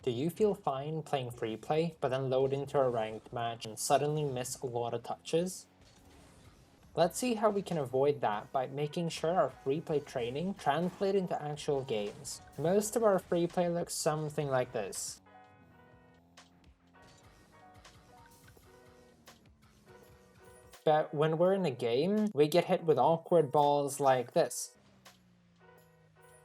Do you feel fine playing free play, but then load into a ranked match and suddenly miss a lot of touches? Let's see how we can avoid that by making sure our free play training translates into actual games. Most of our free play looks something like this. But when we're in a game, we get hit with awkward balls like this.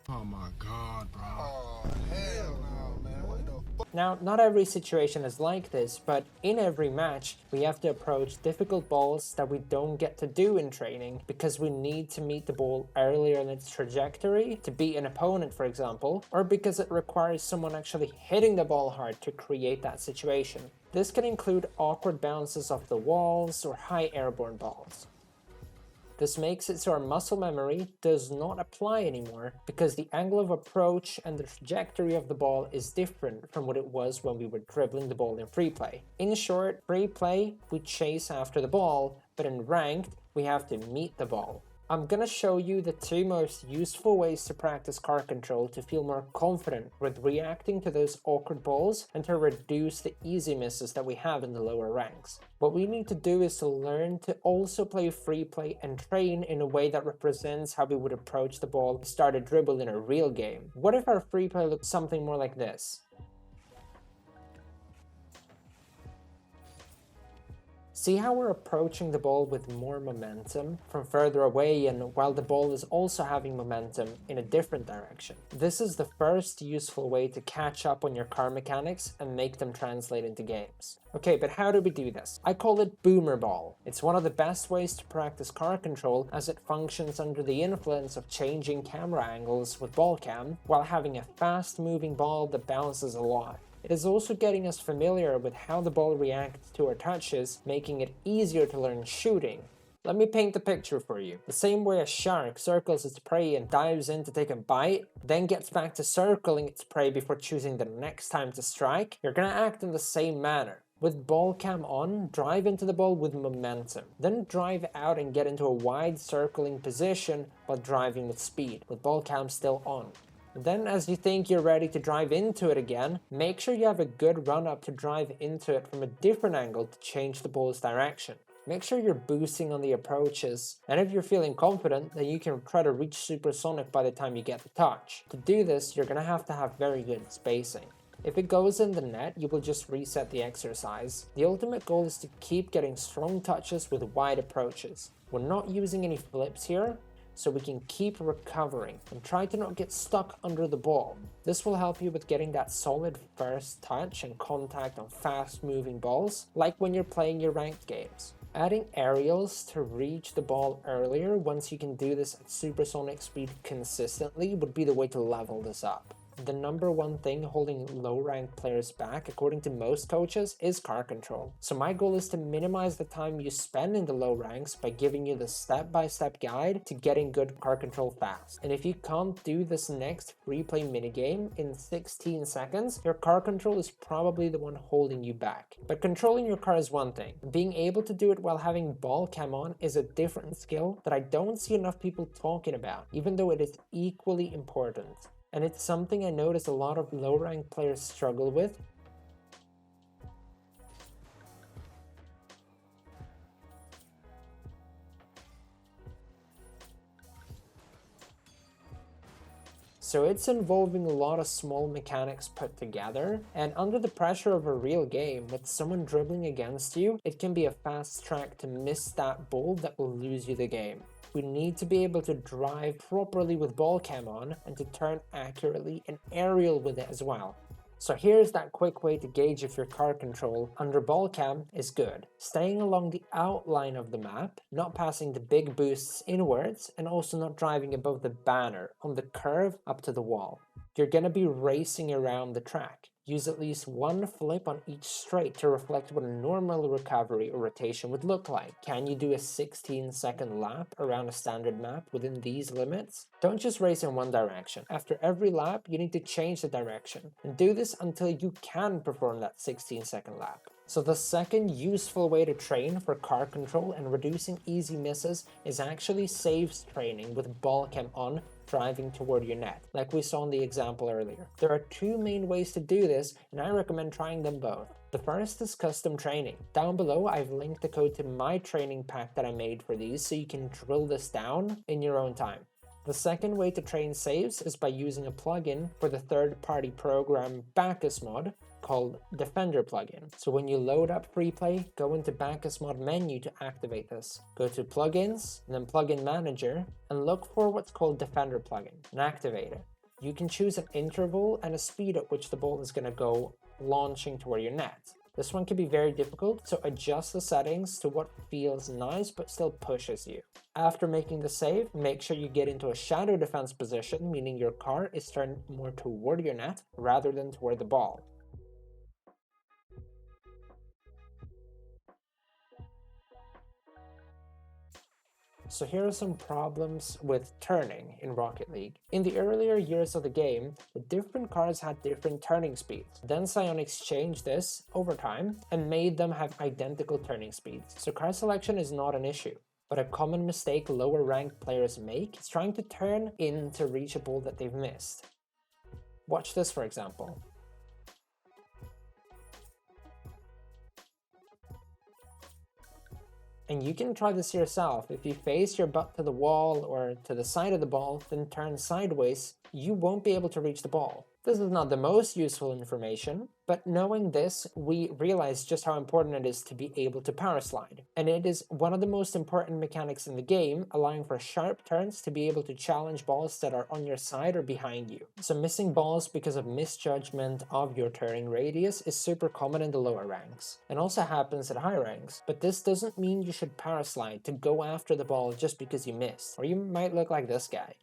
Oh my god, bro. Oh, hell no, man. What the fuck? Now, not every situation is like this, but in every match, we have to approach difficult balls that we don't get to do in training because we need to meet the ball earlier in its trajectory to beat an opponent, for example, or because it requires someone actually hitting the ball hard to create that situation. This can include awkward bounces off the walls or high airborne balls. This makes it so our muscle memory does not apply anymore because the angle of approach and the trajectory of the ball is different from what it was when we were dribbling the ball in free play. In short, free play, we chase after the ball, but in ranked, we have to meet the ball. I'm gonna show you the two most useful ways to practice car control to feel more confident with reacting to those awkward balls and to reduce the easy misses that we have in the lower ranks. What we need to do is to learn to also play free play and train in a way that represents how we would approach the ball and start a dribble in a real game. What if our free play looked something more like this? See how we're approaching the ball with more momentum from further away and while the ball is also having momentum in a different direction. This is the first useful way to catch up on your car mechanics and make them translate into games. Okay, but how do we do this? I call it boomer ball. It's one of the best ways to practice car control as it functions under the influence of changing camera angles with ball cam while having a fast moving ball that bounces a lot. It is also getting us familiar with how the ball reacts to our touches, making it easier to learn shooting. Let me paint the picture for you. The same way a shark circles its prey and dives in to take a bite, then gets back to circling its prey before choosing the next time to strike, you're gonna act in the same manner. With ball cam on, drive into the ball with momentum. Then drive out and get into a wide circling position while driving with speed, with ball cam still on. Then as you think you're ready to drive into it again, make sure you have a good run up to drive into it from a different angle to change the ball's direction. Make sure you're boosting on the approaches, and if you're feeling confident, then you can try to reach supersonic by the time you get the touch. To do this, you're gonna have to have very good spacing. If it goes in the net, you will just reset the exercise. The ultimate goal is to keep getting strong touches with wide approaches. We're not using any flips here, so we can keep recovering and try to not get stuck under the ball. This will help you with getting that solid first touch and contact on fast moving balls, like when you're playing your ranked games. Adding aerials to reach the ball earlier once you can do this at supersonic speed consistently would be the way to level this up. The number one thing holding low-ranked players back, according to most coaches, is car control. So my goal is to minimize the time you spend in the low ranks by giving you the step-by-step guide to getting good car control fast. And if you can't do this next free play minigame in 16 seconds, your car control is probably the one holding you back. But controlling your car is one thing. Being able to do it while having ball cam on is a different skill that I don't see enough people talking about, even though it is equally important. And it's something I notice a lot of low-ranked players struggle with. So it's involving a lot of small mechanics put together, and under the pressure of a real game with someone dribbling against you, it can be a fast track to miss that ball that will lose you the game. We need to be able to drive properly with ball cam on and to turn accurately and aerial with it as well. So here's that quick way to gauge if your car control under ball cam is good. Staying along the outline of the map, not passing the big boosts inwards, and also not driving above the banner on the curve up to the wall. You're gonna be racing around the track. Use at least one flip on each straight to reflect what a normal recovery or rotation would look like. Can you do a 16-second lap around a standard map within these limits? Don't just race in one direction. After every lap, you need to change the direction, and do this until you can perform that 16-second lap. So the second useful way to train for car control and reducing easy misses is actually saves training with ball cam on, driving toward your net, like we saw in the example earlier. There are two main ways to do this, and I recommend trying them both. The first is custom training. Down below, I've linked the code to my training pack that I made for these, so you can drill this down in your own time. The second way to train saves is by using a plugin for the third-party program Bacchus mod called Defender plugin. So when you load up FreePlay, go into Bacchus mod menu to activate this. Go to Plugins, and then Plugin Manager, and look for what's called Defender plugin, and activate it. You can choose an interval and a speed at which the ball is going to go launching toward your net. This one can be very difficult, so adjust the settings to what feels nice but still pushes you. After making the save, make sure you get into a shadow defense position, meaning your car is turned more toward your net rather than toward the ball. So here are some problems with turning in Rocket League. In the earlier years of the game, the different cars had different turning speeds. Then Psyonix changed this over time and made them have identical turning speeds. So car selection is not an issue. But a common mistake lower ranked players make is trying to turn in to reach a ball that they've missed. Watch this for example. And you can try this yourself. If you face your butt to the wall or to the side of the ball, then turn sideways, you won't be able to reach the ball. This is not the most useful information, but knowing this, we realize just how important it is to be able to power slide. And it is one of the most important mechanics in the game, allowing for sharp turns to be able to challenge balls that are on your side or behind you. So missing balls because of misjudgment of your turning radius is super common in the lower ranks, and also happens at high ranks. But this doesn't mean you should power slide to go after the ball just because you missed, or you might look like this guy.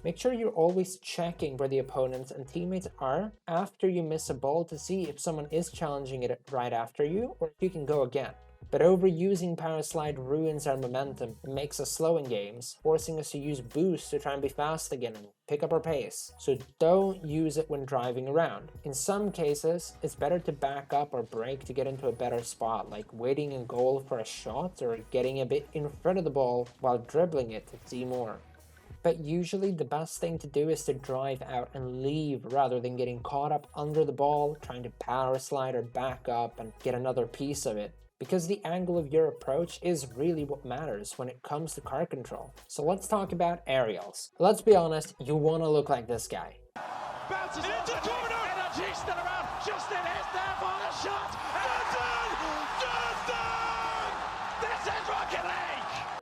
Make sure you're always checking where the opponents and teammates are after you miss a ball to see if someone is challenging it right after you, or if you can go again. But overusing power slide ruins our momentum and makes us slow in games, forcing us to use boost to try and be fast again and pick up our pace. So don't use it when driving around. In some cases, it's better to back up or brake to get into a better spot, like waiting in goal for a shot or getting a bit in front of the ball while dribbling it to see more. But usually the best thing to do is to drive out and leave rather than getting caught up under the ball, trying to power slide or back up and get another piece of it. Because the angle of your approach is really what matters when it comes to car control. So let's talk about aerials. Let's be honest, you want to look like this guy. Bounces into the corner, energy still around, Justin is there for the shot, Justin! This is Rocket League!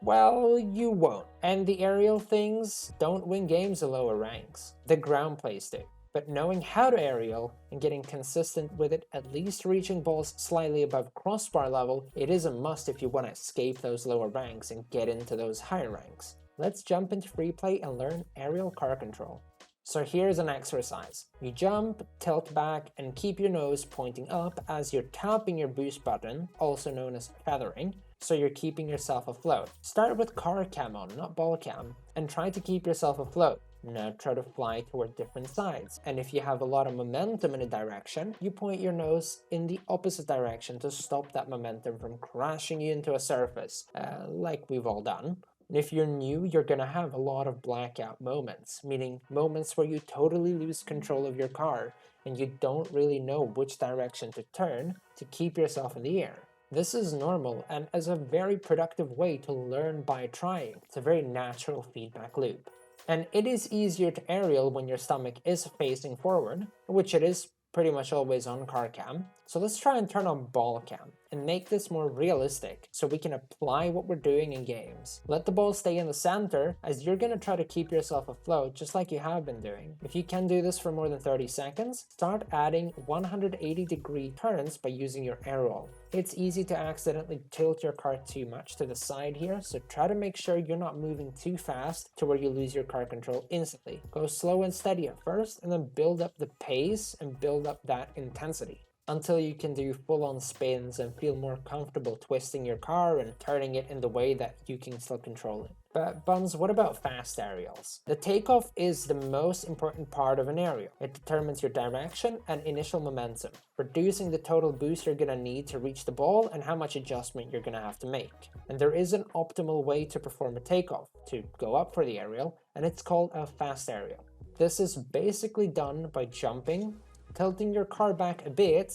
Well, you won't. And the aerial things don't win games at lower ranks. The ground plays do. But knowing how to aerial and getting consistent with it, at least reaching balls slightly above crossbar level, it is a must if you want to escape those lower ranks and get into those higher ranks. Let's jump into free play and learn aerial car control. So here's an exercise. You jump, tilt back, and keep your nose pointing up as you're tapping your boost button, also known as feathering, so you're keeping yourself afloat. Start with car cam on, not ball cam, and try to keep yourself afloat. Now try to fly toward different sides, and if you have a lot of momentum in a direction, you point your nose in the opposite direction to stop that momentum from crashing you into a surface, like we've all done. And if you're new, you're gonna have a lot of blackout moments, meaning moments where you totally lose control of your car and you don't really know which direction to turn to keep yourself in the air. This is normal and is a very productive way to learn by trying. It's a very natural feedback loop. And it is easier to aerial when your stomach is facing forward, which it is pretty much always on car cam. So let's try and turn on ball cam and make this more realistic so we can apply what we're doing in games. Let the ball stay in the center as you're gonna try to keep yourself afloat just like you have been doing. If you can do this for more than 30 seconds, start adding 180-degree turns by using your aerial. It's easy to accidentally tilt your car too much to the side here, so try to make sure you're not moving too fast to where you lose your car control instantly. Go slow and steady at first and then build up the pace and build up that intensity. until you can do full-on spins and feel more comfortable twisting your car and turning it in the way that you can still control it. But Bunnz, what about fast aerials? The takeoff is the most important part of an aerial. It determines your direction and initial momentum, reducing the total boost you're gonna need to reach the ball and how much adjustment you're gonna have to make. And there is an optimal way to perform a takeoff, to go up for the aerial, and it's called a fast aerial. This is basically done by jumping, tilting your car back a bit,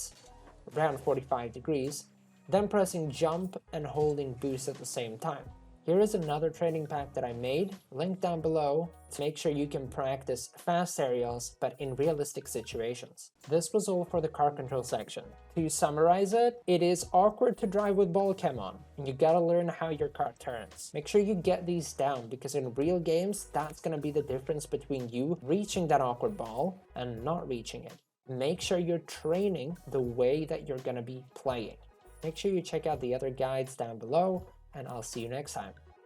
around 45 degrees, then pressing jump and holding boost at the same time. Here is another training pack that I made, linked down below, to make sure you can practice fast aerials but in realistic situations. This was all for the car control section. To summarize it, it is awkward to drive with ball cam on, and you gotta learn how your car turns. Make sure you get these down, because in real games, that's gonna be the difference between you reaching that awkward ball and not reaching it. Make sure you're training the way that you're gonna be playing. Make sure you check out the other guides down below, and I'll see you next time.